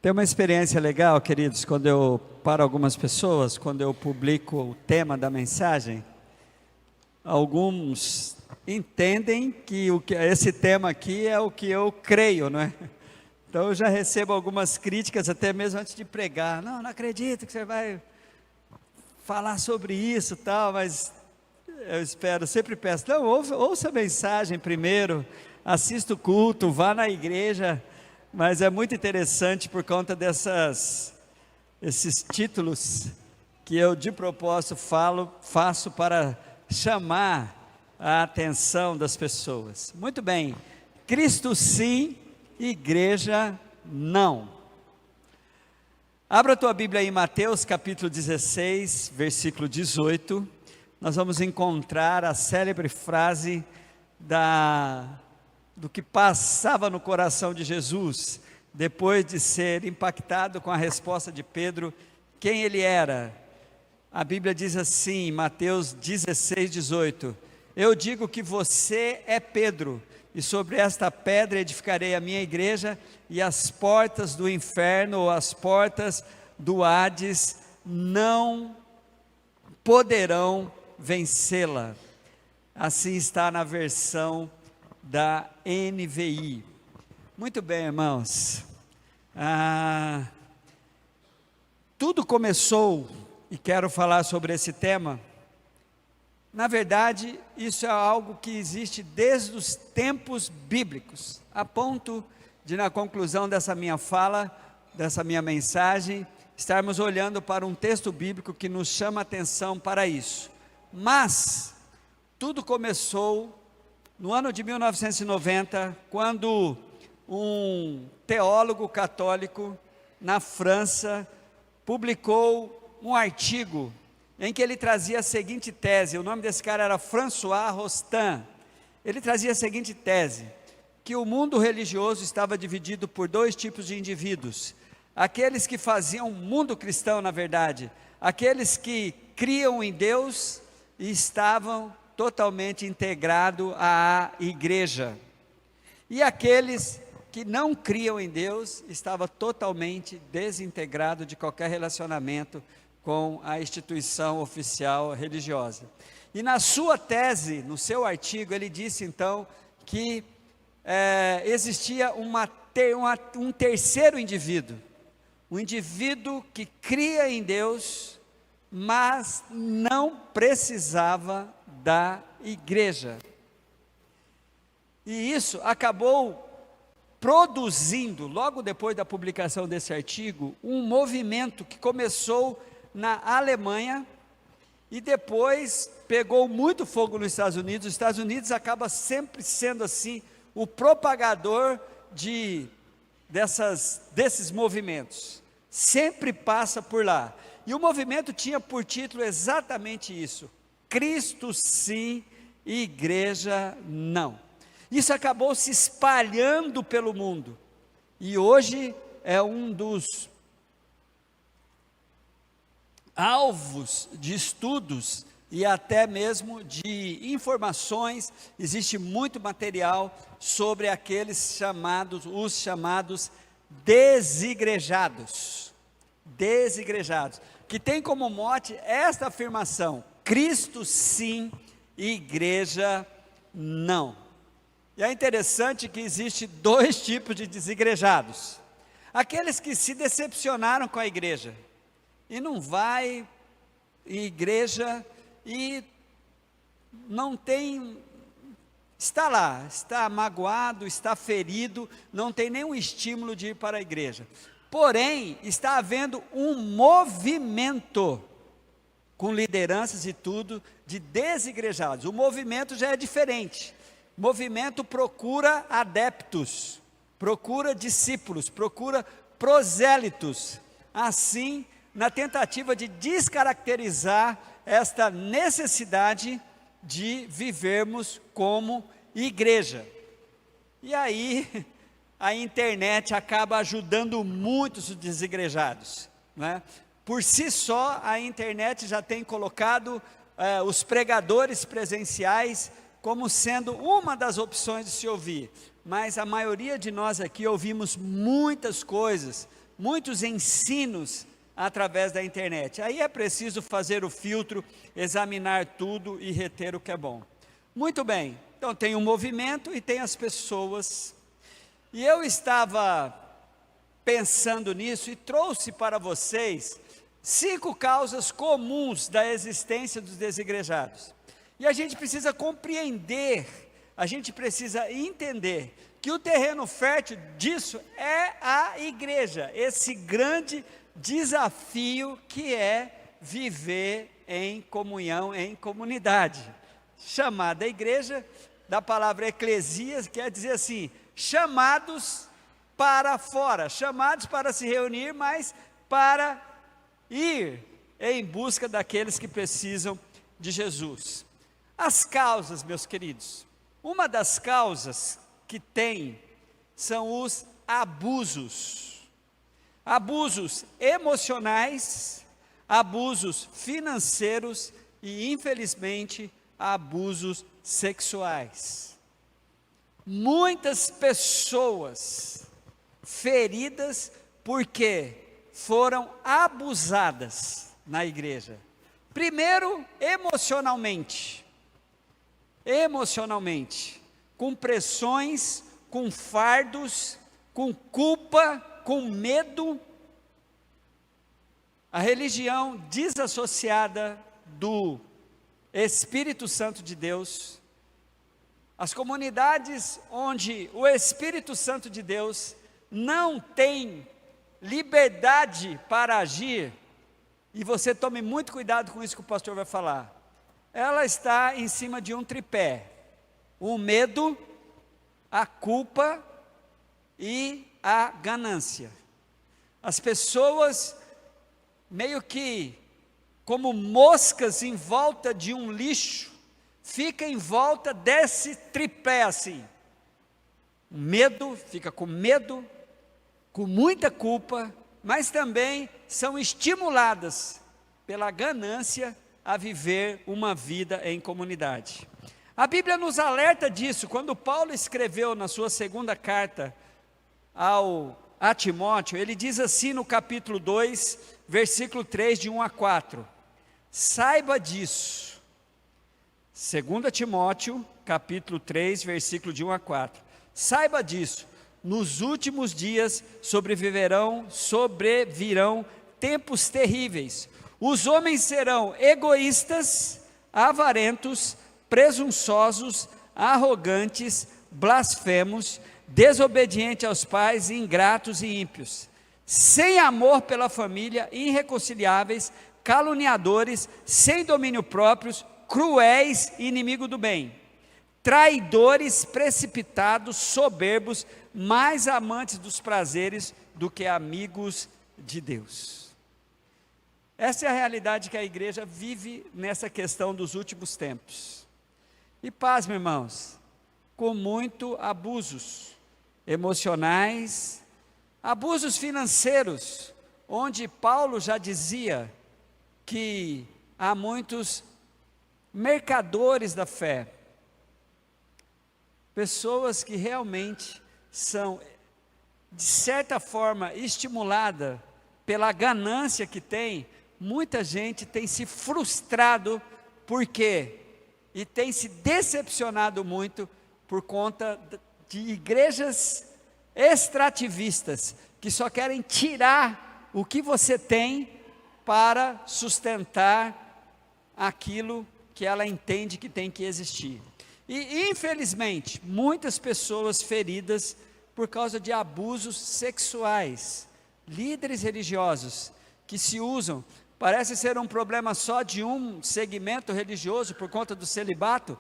Tem uma experiência legal, queridos, para algumas pessoas, quando eu publico o tema da mensagem, alguns entendem que esse tema aqui é o que eu creio, não é? Então eu já recebo algumas críticas, até mesmo antes de pregar. Não acredito que você vai falar sobre isso, tal, mas eu espero, sempre peço, não, ouça a mensagem primeiro, assista o culto, vá na igreja. Mas é muito interessante por conta esses títulos que eu de propósito faço para chamar a atenção das pessoas. Muito bem, Cristo sim, igreja não. Abra a tua Bíblia aí em Mateus capítulo 16, versículo 18, nós vamos encontrar a célebre frase do que passava no coração de Jesus, depois de ser impactado com a resposta de Pedro, quem ele era. A Bíblia diz assim, Mateus 16, 18, eu digo que você é Pedro, e sobre esta pedra edificarei a minha igreja, e as portas do inferno, ou as portas do Hades, não poderão vencê-la. Assim está na versão da NVI. Muito bem, irmãos. Tudo começou, e quero falar sobre esse tema. Na verdade, isso é algo que existe desde os tempos bíblicos, a ponto de, na conclusão dessa minha fala, dessa minha mensagem, estarmos olhando para um texto bíblico que nos chama a atenção para isso. Mas tudo começou no ano de 1990, quando um teólogo católico na França publicou um artigo em que ele trazia a seguinte tese. O nome desse cara era François Rostand. Ele trazia a seguinte tese: que o mundo religioso estava dividido por dois tipos de indivíduos: aqueles que faziam mundo cristão, na verdade, aqueles que criam em Deus e estavam totalmente integrado à igreja, e aqueles que não criam em Deus, estava totalmente desintegrado de qualquer relacionamento com a instituição oficial religiosa. E na sua tese, no seu artigo, ele disse então que existia um terceiro indivíduo, um indivíduo que cria em Deus, mas não precisava da igreja. E isso acabou produzindo, logo depois da publicação desse artigo, um movimento que começou na Alemanha e depois pegou muito fogo nos Estados Unidos. Os Estados Unidos acaba sempre sendo assim o propagador desses movimentos, sempre passa por lá. E o movimento tinha por título exatamente isso: Cristo sim, igreja não. Isso acabou se espalhando pelo mundo, e hoje é um dos alvos de estudos e até mesmo de informações. Existe muito material sobre os chamados desigrejados, que tem como mote esta afirmação: Cristo sim, igreja não. E é interessante que existe dois tipos de desigrejados: aqueles que se decepcionaram com a igreja, e não vai em igreja, e não tem, está lá, está magoado, está ferido, não tem nenhum estímulo de ir para a igreja. Porém, está havendo um movimento, com lideranças e tudo, de desigrejados. O movimento já é diferente. O movimento procura adeptos, procura discípulos, procura prosélitos, assim, na tentativa de descaracterizar esta necessidade de vivermos como igreja. E aí, a internet acaba ajudando muito os desigrejados, né? Por si só, a internet já tem colocado os pregadores presenciais como sendo uma das opções de se ouvir, mas a maioria de nós aqui ouvimos muitas coisas muitos ensinos através da internet. Aí é preciso fazer o filtro, examinar tudo e reter o que é bom. Muito bem, então tem um movimento e tem as pessoas. E eu estava pensando nisso e trouxe para vocês 5 causas comuns da existência dos desigrejados. E a gente precisa compreender, a gente precisa entender que o terreno fértil disso é a igreja, esse grande desafio que é viver em comunhão, em comunidade. Chamada igreja, da palavra eclesias, quer dizer assim, chamados para fora, chamados para se reunir, mas para ir em busca daqueles que precisam de Jesus. As causas, meus queridos, uma das causas que tem são os abusos. Abusos emocionais, abusos financeiros e, infelizmente, abusos sexuais. Muitas pessoas feridas porque foram abusadas na igreja. Primeiro, emocionalmente, com pressões, com fardos, com culpa, com medo. A religião desassociada do Espírito Santo de Deus, as comunidades onde o Espírito Santo de Deus não tem liberdade para agir, e você tome muito cuidado com isso que o pastor vai falar, ela está em cima de um tripé: o medo, a culpa e a ganância. As pessoas meio que como moscas em volta de um lixo, fica em volta desse tripé assim. Medo, fica com medo, com muita culpa, mas também são estimuladas pela ganância a viver uma vida em comunidade. A Bíblia nos alerta disso, quando Paulo escreveu na sua segunda carta a Timóteo, ele diz assim no capítulo 2, versículo 3, de 1 a 4, saiba disso, 2 Timóteo, capítulo 3, versículo de 1 a 4, saiba disso, nos últimos dias sobrevirão tempos terríveis, os homens serão egoístas, avarentos, presunçosos, arrogantes, blasfemos, desobedientes aos pais, ingratos e ímpios, sem amor pela família, irreconciliáveis, caluniadores, sem domínio próprios, cruéis e inimigo do bem, traidores, precipitados, soberbos, mais amantes dos prazeres do que amigos de Deus. Essa é a realidade que a igreja vive nessa questão dos últimos tempos. E pasme, irmãos, com muito abusos emocionais, abusos financeiros, onde Paulo já dizia que há muitos mercadores da fé, pessoas que realmente são, de certa forma, estimulada pela ganância que tem. Muita gente tem se frustrado, por quê? E tem se decepcionado muito por conta de igrejas extrativistas, que só querem tirar o que você tem para sustentar aquilo que ela entende que tem que existir. E infelizmente, muitas pessoas feridas por causa de abusos sexuais, líderes religiosos que se usam, parece ser um problema só de um segmento religioso por conta do celibato.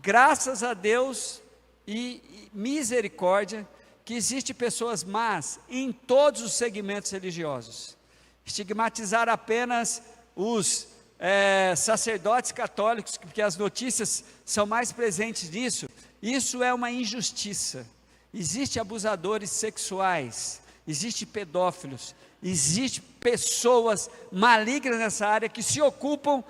Graças a Deus e misericórdia que existem pessoas más em todos os segmentos religiosos. Estigmatizar apenas os sacerdotes católicos, porque as notícias são mais presentes nisso, isso é uma injustiça. Existem abusadores sexuais, existem pedófilos, existem pessoas malignas nessa área que se ocupam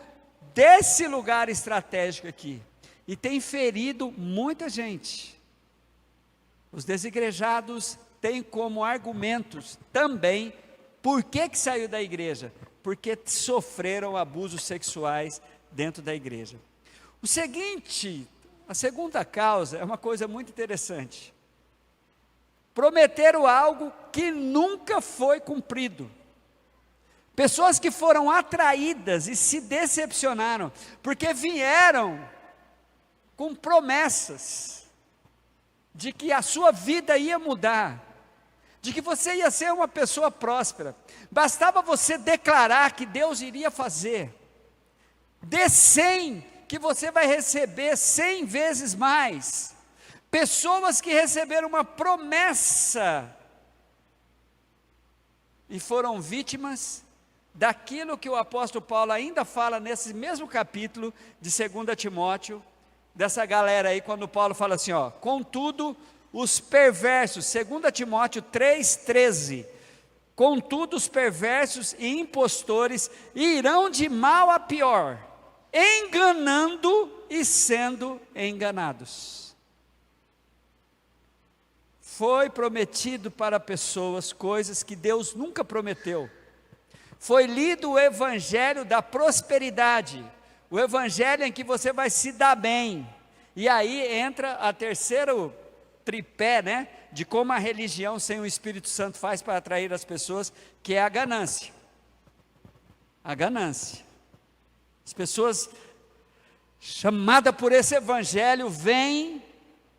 desse lugar estratégico aqui, e tem ferido muita gente. Os desigrejados têm como argumentos também por que saiu da igreja, porque sofreram abusos sexuais dentro da igreja. A segunda causa é uma coisa muito interessante. Prometeram algo que nunca foi cumprido. Pessoas que foram atraídas e se decepcionaram, porque vieram com promessas de que a sua vida ia mudar, de que você ia ser uma pessoa próspera. Bastava você declarar que Deus iria fazer. Dê 100, que você vai receber 100 vezes mais. Pessoas que receberam uma promessa e foram vítimas daquilo que o apóstolo Paulo ainda fala nesse mesmo capítulo de 2 Timóteo, dessa galera aí, quando Paulo fala assim, contudo, os perversos, 2 Timóteo 3,13, contudo os perversos e impostores irão de mal a pior, enganando e sendo enganados. Foi prometido para pessoas coisas que Deus nunca prometeu. Foi lido o evangelho da prosperidade, o evangelho em que você vai se dar bem, e aí entra a terceiro tripé, de como a religião sem o Espírito Santo faz para atrair as pessoas, que é a ganância. A ganância. As pessoas chamadas por esse evangelho vêm,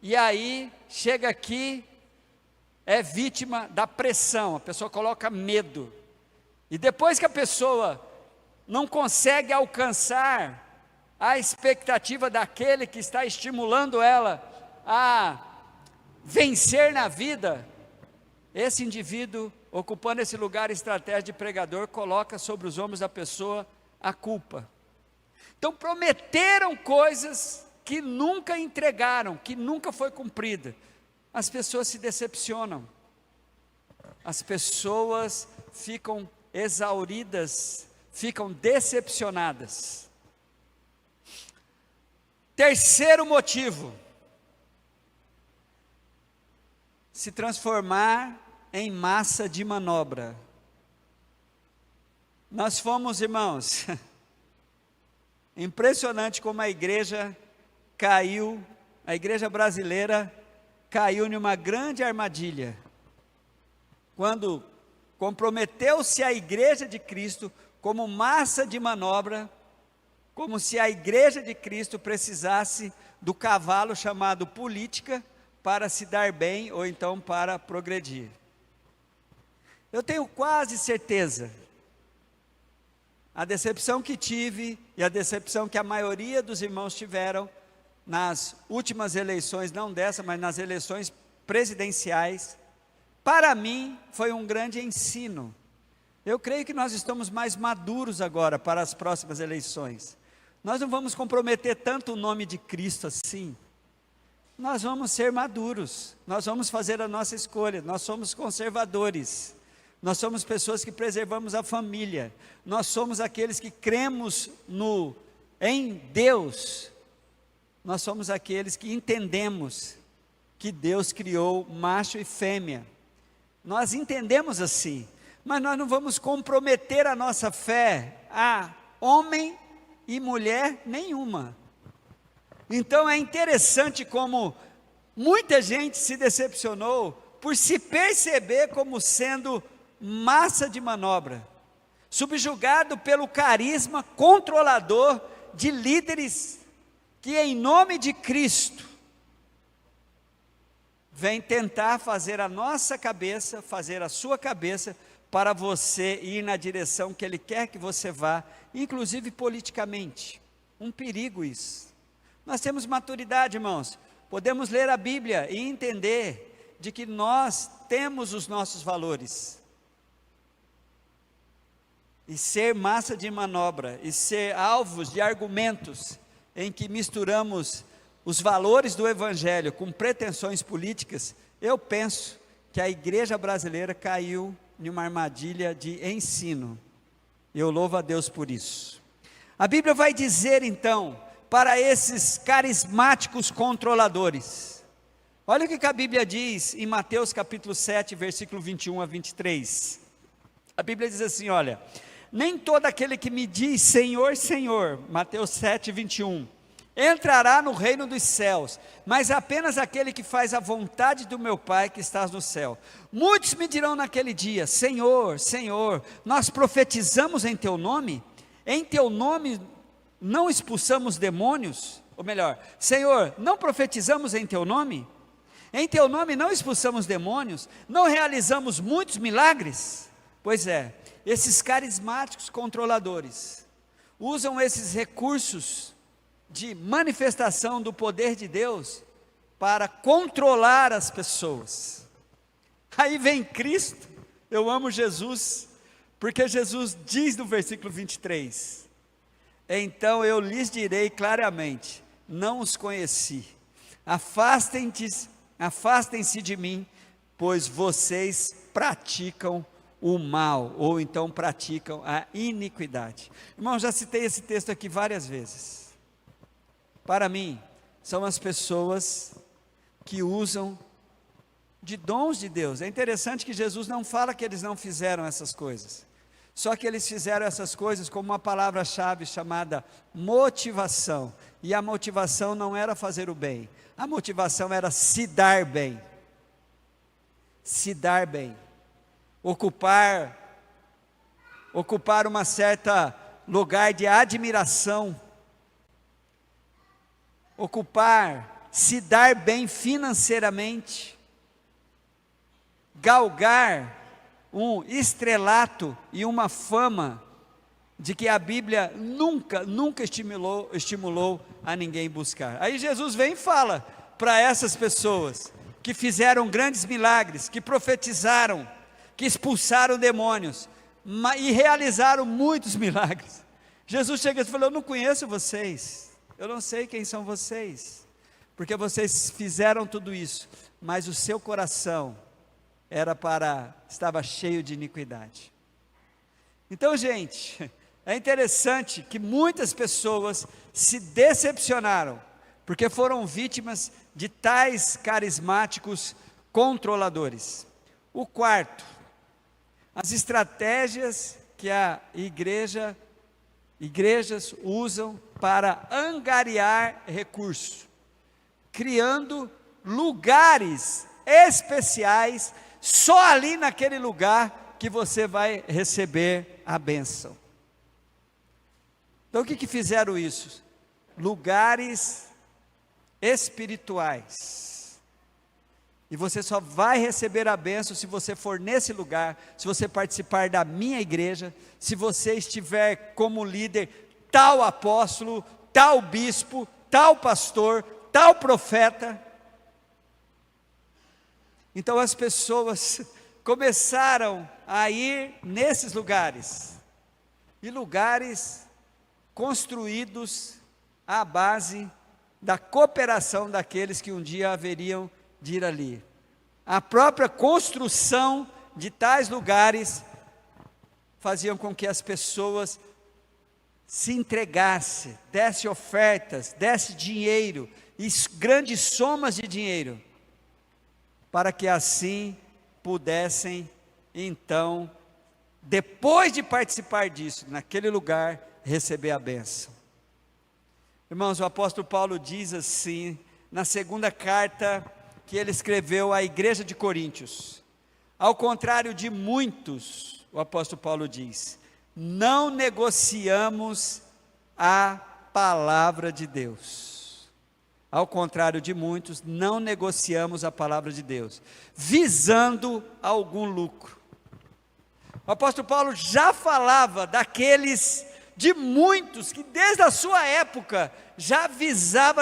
e aí chega aqui, é vítima da pressão, a pessoa coloca medo. E depois que a pessoa não consegue alcançar a expectativa daquele que está estimulando ela a vencer na vida, esse indivíduo, ocupando esse lugar estratégico de pregador, coloca sobre os ombros da pessoa a culpa. Então prometeram coisas que nunca entregaram, que nunca foi cumprida. As pessoas se decepcionam, as pessoas ficam exauridas, ficam decepcionadas. Terceiro motivo: se transformar em massa de manobra. Nós fomos, irmãos, impressionante como a igreja caiu, a igreja brasileira caiu em uma grande armadilha, quando comprometeu-se a igreja de Cristo como massa de manobra, como se a igreja de Cristo precisasse do cavalo chamado política para se dar bem ou então para progredir. Eu tenho quase certeza, a decepção que tive e a decepção que a maioria dos irmãos tiveram nas últimas eleições, não dessa, mas nas eleições presidenciais, para mim foi um grande ensino. Eu creio que nós estamos mais maduros agora para as próximas eleições. Nós não vamos comprometer tanto o nome de Cristo assim. Nós vamos ser maduros, nós vamos fazer a nossa escolha, nós somos conservadores, nós somos pessoas que preservamos a família, nós somos aqueles que cremos em Deus, nós somos aqueles que entendemos que Deus criou macho e fêmea. Nós entendemos assim, mas nós não vamos comprometer a nossa fé a homem e mulher nenhuma. Então é interessante como muita gente se decepcionou por se perceber como sendo massa de manobra, subjugado pelo carisma controlador de líderes que em nome de Cristo vem tentar fazer a nossa cabeça, fazer a sua cabeça, para você ir na direção que Ele quer que você vá, inclusive politicamente. Um perigo isso. Nós temos maturidade, irmãos, podemos ler a Bíblia e entender de que nós temos os nossos valores. E ser massa de manobra, e ser alvos de argumentos, em que misturamos os valores do Evangelho com pretensões políticas, eu penso que a igreja brasileira caiu em uma armadilha de ensino. Eu louvo a Deus por isso. A Bíblia vai dizer então, para esses carismáticos controladores, Olha o que a Bíblia diz em Mateus capítulo 7, versículo 21 a 23. A Bíblia diz assim, olha: nem todo aquele que me diz Senhor, Senhor, Mateus 7, 21, entrará no reino dos céus, mas apenas aquele que faz a vontade do meu Pai que está no céu. Muitos me dirão naquele dia: Senhor, Senhor, nós profetizamos em teu nome? Em teu nome não expulsamos demônios? Ou melhor, Senhor, não profetizamos em teu nome? Em teu nome não expulsamos demônios? Não realizamos muitos milagres? Pois é, esses carismáticos controladores usam esses recursos de manifestação do poder de Deus para controlar as pessoas. Aí vem Cristo. Eu amo Jesus, porque Jesus diz no versículo 23, então eu lhes direi claramente: não os conheci, afastem-se de mim, pois vocês praticam o mal, ou então praticam a iniquidade. Irmão, já citei esse texto aqui várias vezes. Para mim, são as pessoas que usam de dons de Deus. É interessante que Jesus não fala que eles não fizeram essas coisas, só que eles fizeram essas coisas com uma palavra-chave chamada motivação, e a motivação não era fazer o bem, a motivação era se dar bem, ocupar uma certa lugar de admiração, se dar bem financeiramente, galgar um estrelato e uma fama de que a Bíblia nunca estimulou a ninguém buscar. Aí Jesus vem e fala para essas pessoas que fizeram grandes milagres, que profetizaram, que expulsaram demônios e realizaram muitos milagres. Jesus chega e fala: eu não conheço vocês, eu não sei quem são vocês, porque vocês fizeram tudo isso, mas o seu coração estava cheio de iniquidade. Então, gente, é interessante que muitas pessoas se decepcionaram, porque foram vítimas de tais carismáticos controladores. O quarto, as estratégias que igrejas usam para angariar recursos, criando lugares especiais, só ali naquele lugar que você vai receber a bênção. Então o que fizeram isso? Lugares espirituais. E você só vai receber a bênção se você for nesse lugar, se você participar da minha igreja, se você estiver como líder, tal apóstolo, tal bispo, tal pastor, tal profeta. Então as pessoas começaram a ir nesses lugares, e lugares construídos à base da cooperação daqueles que um dia haveriam de ir ali. A própria construção de tais lugares faziam com que as pessoas se entregassem, dessem ofertas, dessem dinheiro, e grandes somas de dinheiro, para que assim pudessem, então, depois de participar disso, naquele lugar, receber a bênção. Irmãos, o apóstolo Paulo diz assim, na segunda carta que ele escreveu à igreja de Coríntios: ao contrário de muitos, o apóstolo Paulo diz, não negociamos a palavra de Deus. Ao contrário de muitos, não negociamos a palavra de Deus, visando algum lucro. O apóstolo Paulo já falava de muitos que desde a sua época já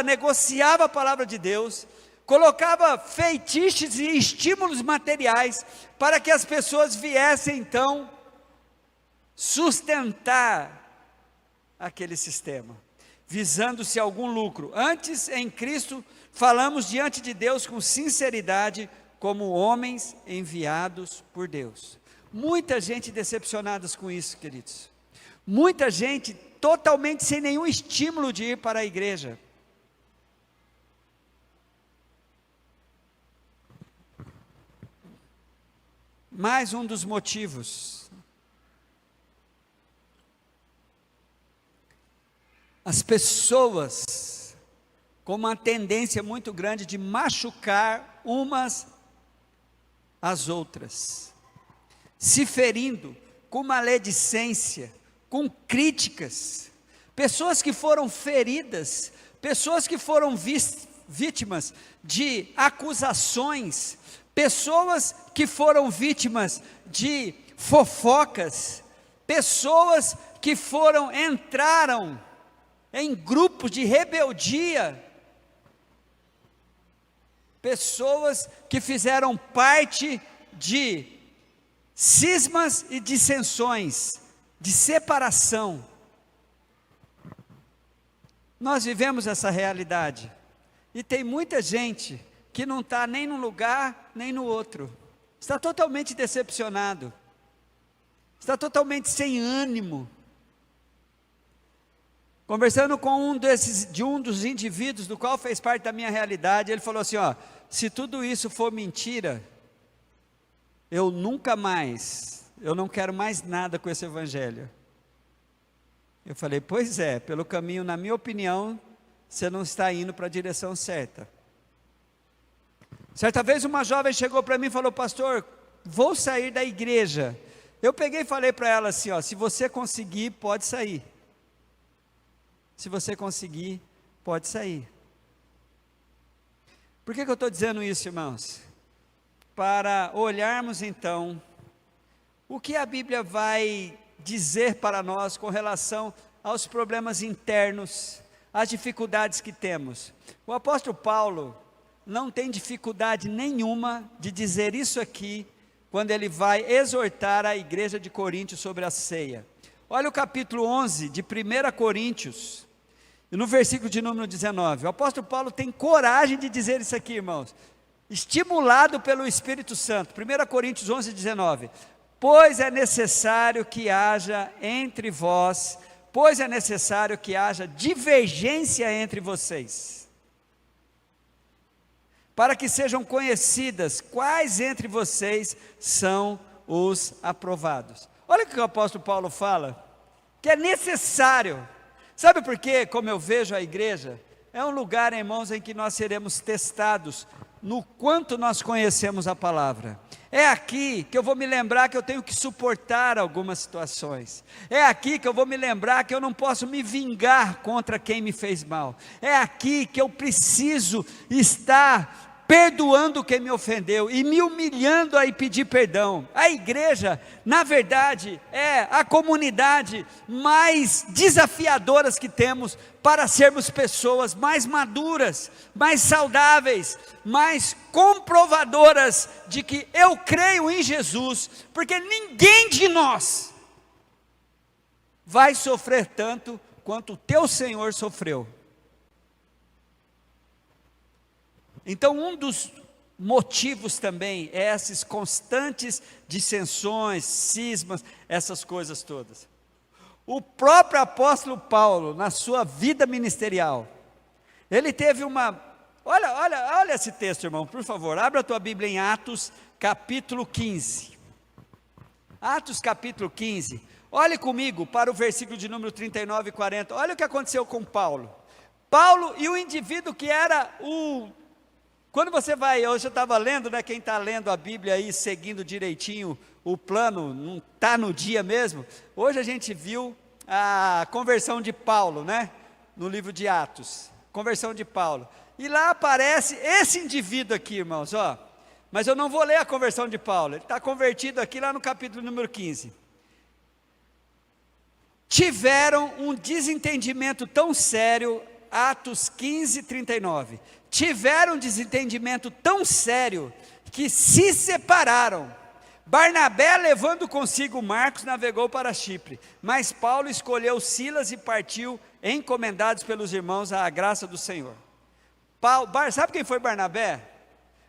negociava a palavra de Deus, colocava feitiços e estímulos materiais para que as pessoas viessem então sustentar aquele sistema, visando-se algum lucro. Antes, em Cristo, falamos diante de Deus com sinceridade, como homens enviados por Deus. Muita gente decepcionada com isso, queridos. Muita gente totalmente sem nenhum estímulo de ir para a igreja. Mais um dos motivos. As pessoas com uma tendência muito grande de machucar umas às outras, se ferindo com maledicência, com críticas, pessoas que foram feridas, pessoas que foram vítimas de acusações, pessoas que foram vítimas de fofocas, pessoas que entraram em grupos de rebeldia, pessoas que fizeram parte de cismas e dissensões, de separação. Nós vivemos essa realidade, e tem muita gente que não está nem num lugar, nem no outro, está totalmente decepcionado, está totalmente sem ânimo. Conversando com um dos indivíduos, do qual fez parte da minha realidade, ele falou assim, se tudo isso for mentira, eu não quero mais nada com esse evangelho. Eu falei, pois é, pelo caminho, na minha opinião, você não está indo para a direção certa. Certa vez uma jovem chegou para mim e falou, pastor, vou sair da igreja. Eu peguei e falei para ela assim, se você conseguir, pode sair. Se você conseguir, pode sair. Por que eu estou dizendo isso, irmãos? Para olharmos então, o que a Bíblia vai dizer para nós com relação aos problemas internos, às dificuldades que temos. O apóstolo Paulo não tem dificuldade nenhuma de dizer isso aqui, quando ele vai exortar a igreja de Coríntios sobre a ceia. Olha o capítulo 11 de 1 Coríntios, e no versículo de número 19, o apóstolo Paulo tem coragem de dizer isso aqui, irmãos, estimulado pelo Espírito Santo. 1 Coríntios 11, 19, pois é necessário que haja entre vós, pois é necessário que haja divergência entre vocês, para que sejam conhecidas quais entre vocês são os aprovados. Olha o que o apóstolo Paulo fala, que é necessário. Sabe por quê? Como eu vejo a igreja, é um lugar, irmãos, em que nós seremos testados no quanto nós conhecemos a palavra. É aqui que eu vou me lembrar que eu tenho que suportar algumas situações. É aqui que eu vou me lembrar que eu não posso me vingar contra quem me fez mal. É aqui que eu preciso estar perdoando quem me ofendeu e me humilhando a pedir perdão. A igreja, na verdade, é a comunidade mais desafiadoras que temos para sermos pessoas mais maduras, mais saudáveis, mais comprovadoras de que eu creio em Jesus, porque ninguém de nós vai sofrer tanto quanto o teu Senhor sofreu. Então, um dos motivos também é essas constantes dissensões, cismas, essas coisas todas. O próprio apóstolo Paulo, na sua vida ministerial, ele teve olha esse texto, irmão, por favor, abra a tua Bíblia em Atos, capítulo 15. Atos, capítulo 15. Olhe comigo para o versículo de número 39 e 40. Olha o que aconteceu com Paulo. Paulo e o indivíduo que era Quando você vai, hoje eu estava lendo, quem está lendo a Bíblia aí, seguindo direitinho o plano, não está no dia mesmo. Hoje a gente viu a conversão de Paulo, no livro de Atos, conversão de Paulo. E lá aparece esse indivíduo aqui, irmãos, mas eu não vou ler a conversão de Paulo, ele está convertido aqui lá no capítulo número 15. Tiveram um desentendimento tão sério, Atos 15, 39, tiveram um desentendimento tão sério, que se separaram. Barnabé, levando consigo Marcos, navegou para Chipre, mas Paulo escolheu Silas e partiu, encomendados pelos irmãos à graça do Senhor. Sabe quem foi Barnabé?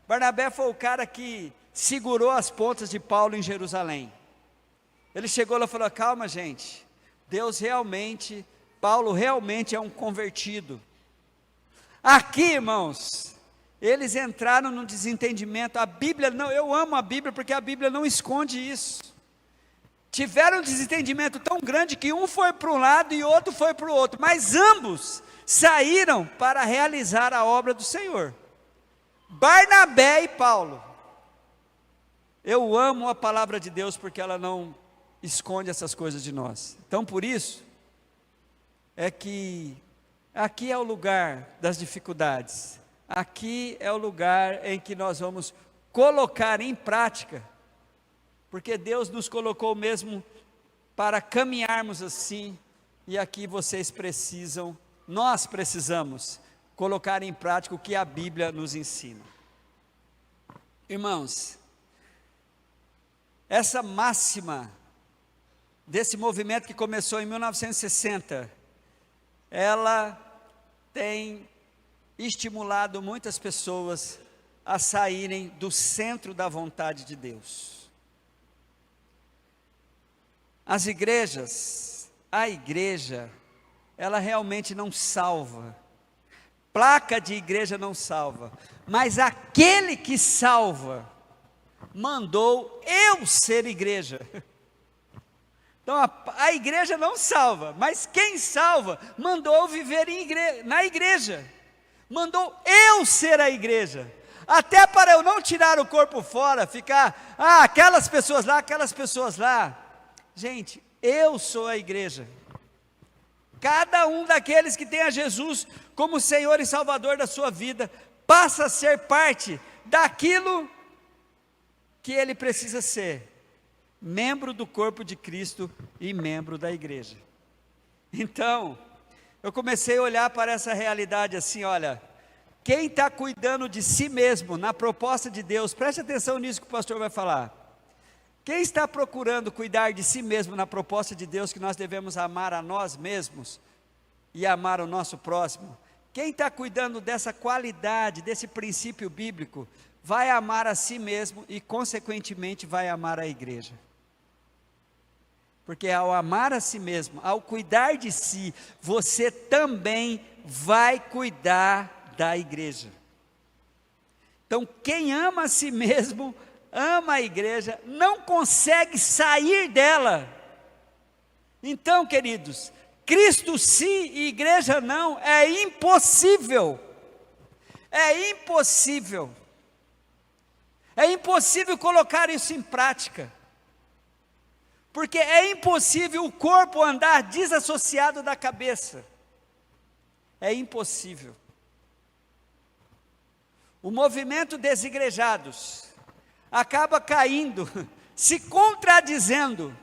Barnabé foi o cara que segurou as pontas de Paulo em Jerusalém. Ele chegou lá e falou, calma gente, Paulo realmente é um convertido. Aqui, irmãos, Eles entraram no desentendimento. A Bíblia não, eu amo a Bíblia porque a Bíblia não esconde isso. Tiveram um desentendimento tão grande que um foi para um lado e outro foi para o outro, mas ambos saíram para realizar a obra do Senhor. Barnabé e Paulo. Eu amo a palavra de Deus porque ela não esconde essas coisas de nós. Então, por isso, é que aqui é o lugar das dificuldades. Aqui é o lugar em que nós vamos colocar em prática, porque Deus nos colocou mesmo para caminharmos assim, e aqui vocês precisam, nós precisamos colocar em prática o que a Bíblia nos ensina. Irmãos, essa máxima desse movimento que começou em 1960, ela tem estimulado muitas pessoas a saírem do centro da vontade de Deus. As igrejas, a igreja, ela realmente não salva. Placa de igreja não salva, mas aquele que salva, mandou eu ser igreja. Então a igreja não salva, mas quem salva, mandou viver na igreja. Mandou eu ser a igreja, até para eu não tirar o corpo fora, ficar, aquelas pessoas lá, gente, eu sou a igreja, cada um daqueles que tem a Jesus como Senhor e Salvador da sua vida, passa a ser parte daquilo que ele precisa ser, membro do corpo de Cristo e membro da igreja. Então, eu comecei a olhar para essa realidade assim, olha, quem está cuidando de si mesmo na proposta de Deus, preste atenção nisso que o pastor vai falar, quem está procurando cuidar de si mesmo na proposta de Deus, que nós devemos amar a nós mesmos, e amar o nosso próximo, quem está cuidando dessa qualidade, desse princípio bíblico, vai amar a si mesmo, e consequentemente vai amar a igreja, porque ao amar a si mesmo, ao cuidar de si, você também vai cuidar da igreja. Então quem ama a si mesmo, ama a igreja, não consegue sair dela. Então, queridos, Cristo sim e igreja não, é impossível. É impossível. É impossível colocar isso em prática. Porque é impossível o corpo andar desassociado da cabeça. É impossível. O movimento desigrejados acaba caindo, se contradizendo,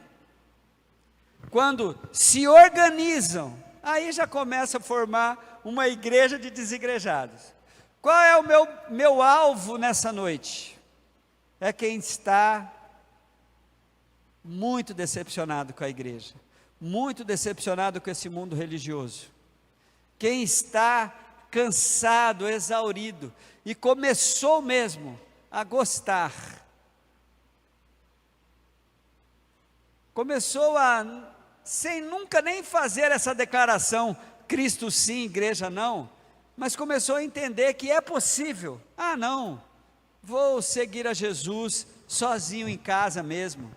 quando se organizam, aí já começa a formar uma igreja de desigrejados. Qual é o meu alvo nessa noite? É quem está muito decepcionado com a igreja, muito decepcionado com esse mundo religioso, quem está cansado, exaurido, e começou mesmo a gostar, começou a, sem nunca nem fazer essa declaração, Cristo sim, igreja não, mas começou a entender que é possível, não, vou seguir a Jesus sozinho em casa mesmo.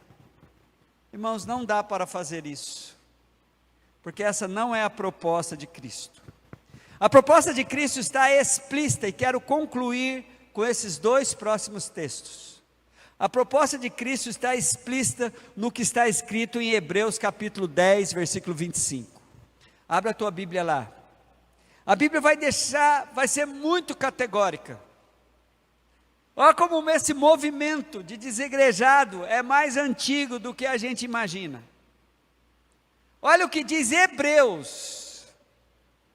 Irmãos, não dá para fazer isso, porque essa não é a proposta de Cristo. A proposta de Cristo está explícita, e quero concluir com esses dois próximos textos. A proposta de Cristo está explícita no que está escrito em Hebreus capítulo 10, versículo 25. Abra a tua Bíblia lá. A Bíblia vai ser muito categórica. Olha como esse movimento de desigrejado é mais antigo do que a gente imagina. Olha o que diz Hebreus,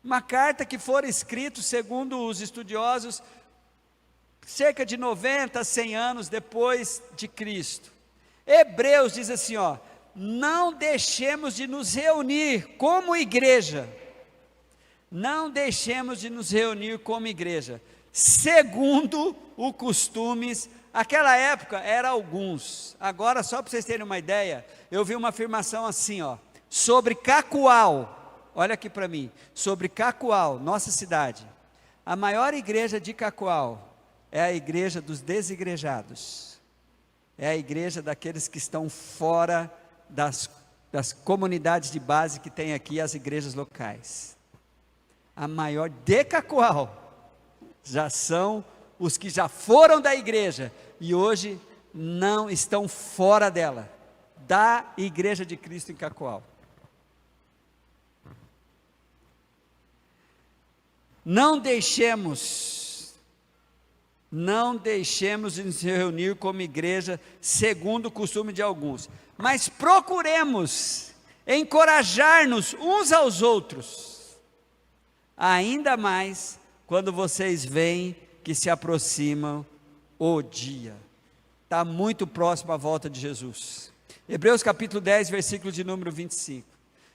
uma carta que foi escrita, segundo os estudiosos, cerca de 90 a 100 anos depois de Cristo. Hebreus diz assim, não deixemos de nos reunir como igreja, não deixemos de nos reunir como igreja, segundo o costumes, aquela época era alguns, agora só para vocês terem uma ideia, eu vi uma afirmação assim, sobre Cacoal, olha aqui para mim, sobre Cacoal, nossa cidade, a maior igreja de Cacoal, é a igreja dos desigrejados, é a igreja daqueles que estão fora das comunidades de base que tem aqui, as igrejas locais. A maior decacual já são os que já foram da igreja e hoje não estão fora dela, da igreja de Cristo em Cacoal. Não deixemos de nos reunir como igreja, segundo o costume de alguns, mas procuremos encorajar-nos uns aos outros, ainda mais quando vocês veem que se aproximam o dia. Está muito próximo a volta de Jesus. Hebreus capítulo 10, versículo de número 25.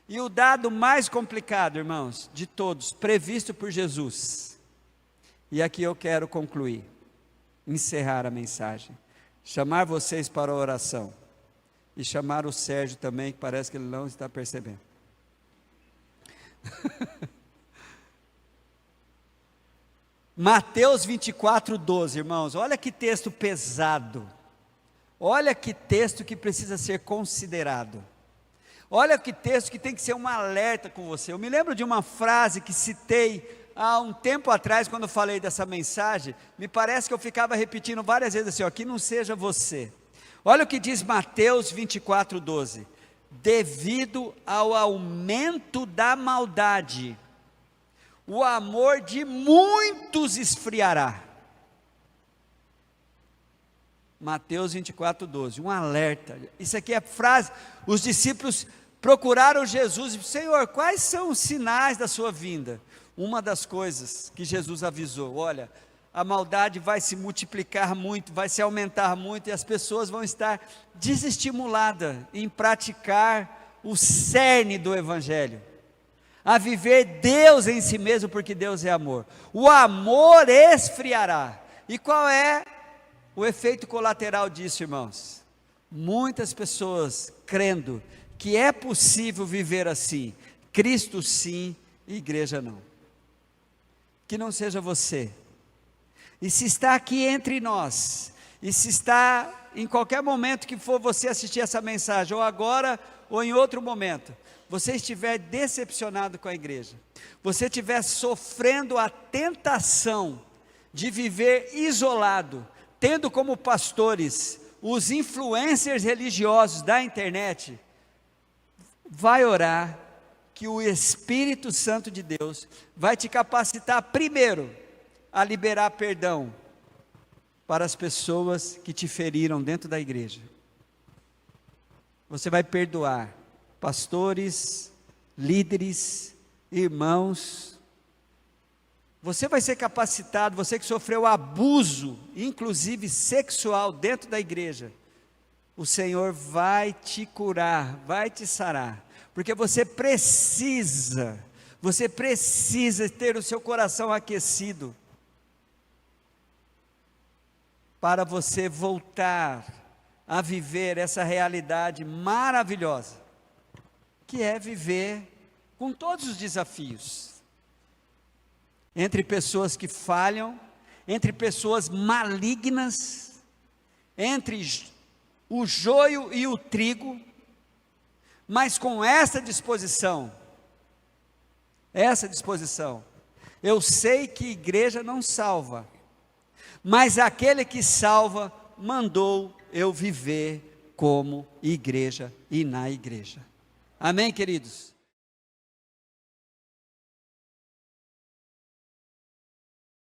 E o dado mais complicado, irmãos, de todos, previsto por Jesus. E aqui eu quero concluir, encerrar a mensagem, chamar vocês para a oração, e chamar o Sérgio também, que parece que ele não está percebendo. Mateus 24, 12, irmãos, olha que texto pesado, olha que texto que precisa ser considerado, olha que texto que tem que ser um alerta com você. Eu me lembro de uma frase que citei há um tempo atrás, quando falei dessa mensagem, me parece que eu ficava repetindo várias vezes assim, ó, que não seja você. Olha o que diz Mateus 24, 12, devido ao aumento da maldade, o amor de muitos esfriará. Mateus 24, 12, um alerta. Isso aqui é frase. Os discípulos procuraram Jesus e disseram: Senhor, quais são os sinais da sua vinda? Uma das coisas que Jesus avisou: olha, a maldade vai se multiplicar muito, vai se aumentar muito, e as pessoas vão estar desestimuladas em praticar o cerne do Evangelho, a viver Deus em si mesmo, porque Deus é amor. O amor esfriará. E qual é o efeito colateral disso, irmãos? Muitas pessoas crendo que é possível viver assim, Cristo sim, igreja não. Que não seja você. E se está aqui entre nós, e se está em qualquer momento que for você assistir essa mensagem, ou agora, ou em outro momento, você estiver decepcionado com a igreja, você estiver sofrendo a tentação de viver isolado, tendo como pastores os influencers religiosos da internet, vai orar, que o Espírito Santo de Deus vai te capacitar primeiro a liberar perdão para as pessoas que te feriram dentro da igreja. Você vai perdoar pastores, líderes, irmãos. Você vai ser capacitado, você que sofreu abuso, inclusive sexual, dentro da igreja, o Senhor vai te curar, vai te sarar, porque você precisa ter o seu coração aquecido, para você voltar a viver essa realidade maravilhosa, que é viver com todos os desafios, entre pessoas que falham, entre pessoas malignas, entre o joio e o trigo, mas com essa disposição, eu sei que igreja não salva, mas aquele que salva, mandou eu viver como igreja e na igreja. Amém, queridos?